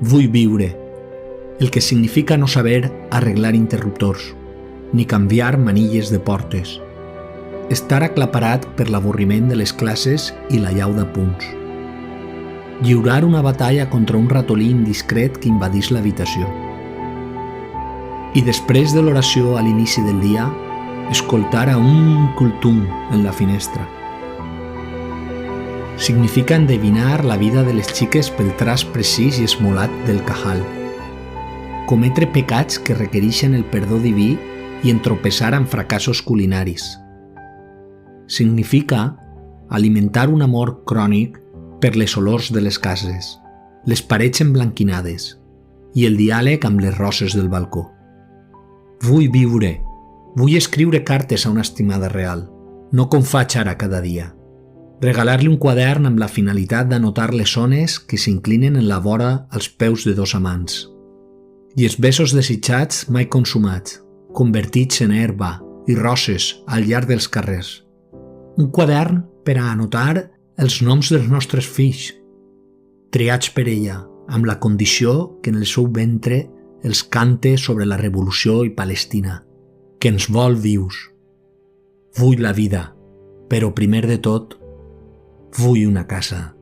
Vull viure, el que significa no saber arreglar interruptors, ni canviar manilles de portes. Estar aclaparat per l'avorriment de les classes i la llau d'apunts. Lliurar una batalla contra un ratolí indiscret que invadís l'habitació. I després de l'oració a l'inici del dia, escoltar a un cultum en la finestra. Significa endevinar la vida de les xiques pel traç precís i esmolat del cajal. Cometre pecats que requereixen el perdó diví i entropeçar amb fracassos culinaris. Significa alimentar un amor crònic per les olors de les cases, les parets emblanquinades i el diàleg amb les roses del balcó. Vull viure, vull escriure cartes a una estimada real, no com faig ara cada dia. Regalar-li un quadern amb la finalitat d'anotar les ones que s'inclinen en la vora als peus de dos amants. I els besos desitjats mai consumats, convertits en herba i roses al llarg dels carrers. Un quadern per a anotar els noms dels nostres fills, triats per ella, amb la condició que en el seu ventre els cante sobre la revolució i Palestina, que ens vol vius. Vull la vida, però primer de tot, vull una casa.